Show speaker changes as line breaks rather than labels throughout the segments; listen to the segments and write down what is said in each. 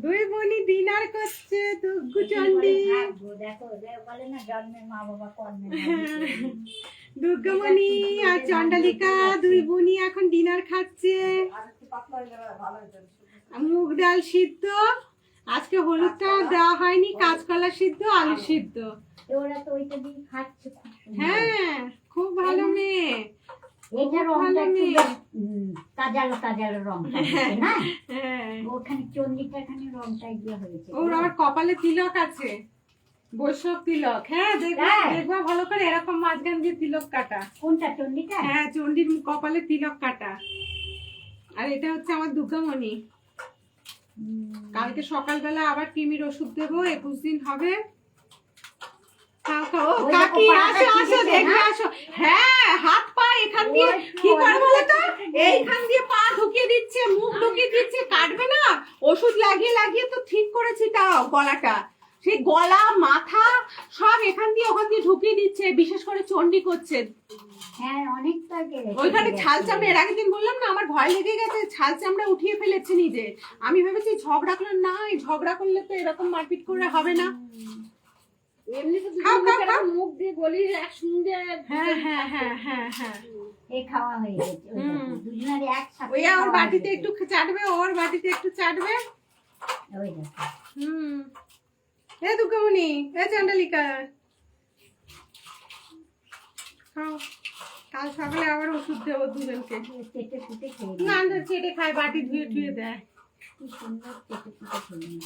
দুই বোনই ডিনার করছে দুগ্গু চন্ডি।
দেখো বলে না জন্মের মা বাবা কর্মের
দুর্গামণি আর চন্ডালিকা দুই বোনই এখন ডিনার খাচ্ছে। মুগ ডাল সিদ্ধ, আজকে হলুদটা দেওয়া হয়নি, কাঁচকলা সিদ্ধ, আলু সিদ্ধ।
ওরা তো ওইটা দিয়ে খাচ্ছে।
হ্যাঁ খুব ভালো মেয়ে,
এটা রংটা তাজালো তাজালো রংটা না।
হ্যাঁ
ওখানে চন্ডিটা এখানে রংটা ইয়ে হয়েছে।
ওর আবার কপালে তিলক আছে, বৈষ্ণব তিলক। হ্যাঁ দেখবা ভালো করে, এরকম মাঝখান দিয়ে তিলক কাটা।
কোনটা চন্ডিটা?
হ্যাঁ চন্ডির কপালে তিলক কাটা। আর এটা হচ্ছে আমার দুর্গামণি। কালকে সকালবেলা আবার কৃমির ওষুধ দেবো, 21 দিন হবে। কাকি আসো আসো দেখবে আসো। হ্যাঁ হাত পা এখান দিয়ে কি করে বলো তো, এইখান দিয়ে পা ঢুকিয়ে দিচ্ছে, মুখ ঢুকিয়ে দিচ্ছে, কাটবে না। ওষুধ লাগিয়ে লাগিয়ে তো ঠিক করেছি, তাও গলাটা, সেই গলা মাথা সব এখান দিয়ে ওখান দিয়ে ঢুকিয়ে দিচ্ছে, বিশেষ করে চন্ডি করছে।
হ্যাঁ অনেকটা গেছে।
ওইখানে ছাল চামড়া, এর আগের দিন বললাম না আমার ভয় লেগে গেছে, ছাল চামড়া উঠিয়ে ফেলেছে নিজে। আমি ভেবেছি ঝগড়া করলে, না ঝগড়া করলে তো এরকম মারপিট করে হবে না।
মুখ দিয়ে গলি একসঙ্গে।
হ্যাঁ হ্যাঁ হ্যাঁ হ্যাঁ হ্যাঁ
এই খাওয়া হয়ে গেছে দুজনেরই একসাথে।
ওই ওর বাটিতে একটু চাটবে, ওর বাটিতে একটু চাটবে।
ওই দেখো
এ দুর্গামণি, এ চন্ডালিকা খাও। কাল সকালে আবার ওষুধ দেবো দুজনকে।
চেটে ফুটে খেয়ে
না চেটে খায়, বাটি ধুয়ে ধুয়ে দেয়।
কি সুন্দর চেটে ফুটে খেয়ে।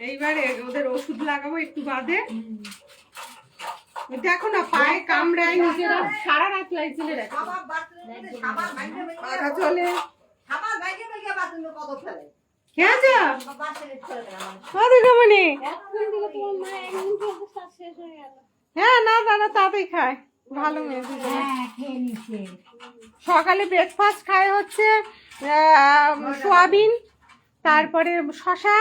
এইবারে ওদের ওষুধ লাগাবো একটু বাদে। দেখো না পায়ে কামড়ায়, নিজেরা সারা রাত লাইট জ্বলে রাখে। মাথা চলে হ্যাঁ না দাদা তাতেই খায়, ভালো মেয়ে। সকালে ব্রেকফাস্ট খায় হচ্ছে সোয়াবিন, তারপরে শশা।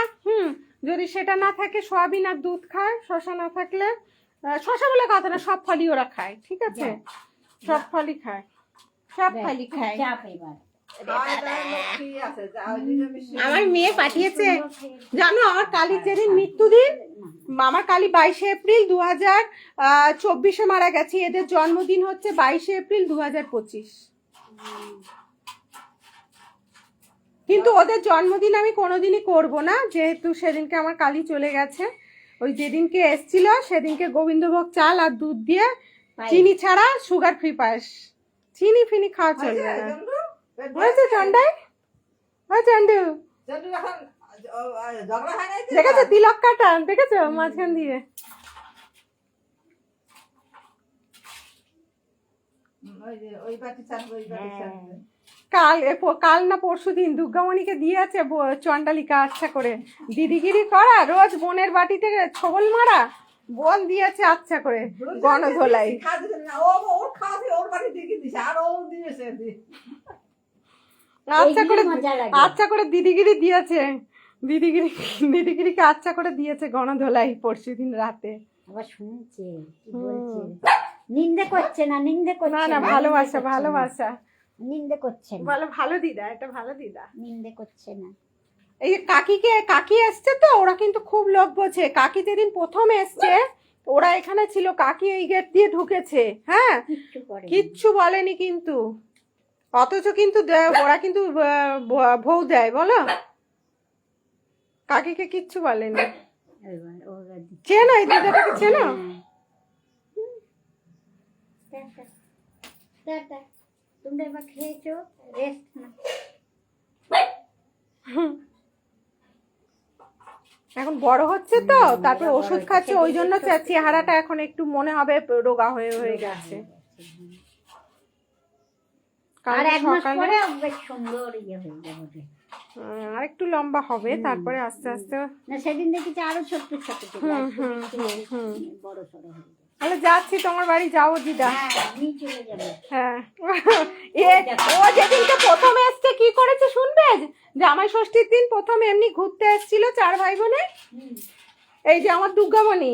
যদি সেটা না থাকে সোয়াবিন আর দুধ খায়, শশা না থাকলে, শশা বলে কথা না, সব ফলই ওরা খায়, ঠিক আছে? সব ফলই খায়, সব ফলই খায়। আমার মেয়ে পাঠিয়েছে জানো, আমার কালীর যেদিন মৃত্যুদিন, আমার কালী 22 এপ্রিল 2024 মারা গেছে। এদের জন্মদিন হচ্ছে 22 এপ্রিল 2025। কিন্তু ওদের জন্মদিন আমি কোনোদিনই করব না, যেহেতু সেদিনকে আমার কালী চলে গেছে। ওই যেদিনকে এসছিল সেদিনকে গোবিন্দভোগ চাল আর দুধ দিয়ে, চিনি ছাড়া, সুগার ফ্রি পায়েস। চিনি ফিনি খাওয়া চলবে না। হয়েছে চন্ডাই, চন্ডু দেখেছো তিলক কাটা, দেখেছো মাঝখান দিয়ে। কাল না পরশু দিন দুর্গামণিকে দিয়েছে চন্ডালিকা আচ্ছা করে দিদিগিরি করা, রোজ বোনের বাটিতে ছবল মারা, বোন দিয়েছে আচ্ছা করে গণধোলাই। আচ্ছা করে দিদিগিরি দিয়েছে, দিদিগিরিকে আচ্ছা করে দিয়েছে গণধোলাই পরশু দিন রাতে।
আবার শুনছে কি বলছে, নিন্দে করছে না, নিন্দে করছে
না, ভালোবাসা ভালোবাসা,
নিন্দে করছে না,
বলে ভালো দিদা, এটা ভালো দিদা,
নিন্দে করছে না।
এই কাকি এসছে তো, ওরা কিন্তু খুব লোক বোঝে। কাকি যেদিন প্রথম এসছে ওরা এখানে ছিল, কাকি এই গেট দিয়ে ঢুকেছে। হ্যাঁ কিচ্ছু বলেনি কিন্তু, অথচ কিন্তু ওরা কিন্তু ভৌ দেয় বলো, কাকিকে কিচ্ছু বলেনি। চেনো এই দিদাটাকে, চেনো?
তোমরা এবার খেয়েছো, রেস্ট না।
এখন বড় হচ্ছে তো, তারপর ওষুধ খাচ্ছে, ওই জন্য চেহারাটা এখন একটু মনে হবে রোগা হয়ে গেছে।
আর এক মাস পরে বেশ সুন্দর ইয়ে হয়ে যাবে,
আর একটু লম্বা হবে, তারপরে আস্তে আস্তে।
না সেদিন দেখেছি আরো ছোট্ট ছোট বড় সড় হবে।
তাহলে যাচ্ছি তোমার বাড়ি, যাবো দিদা। হ্যাঁ ও যেদিনকে প্রথম এসছে কি করেছে শুনবে? জামাই ষষ্ঠীর দিন প্রথম এমনি ঘুরতে এসেছিল 4 ভাই বোনে, এই যে আমার দুর্গামণি,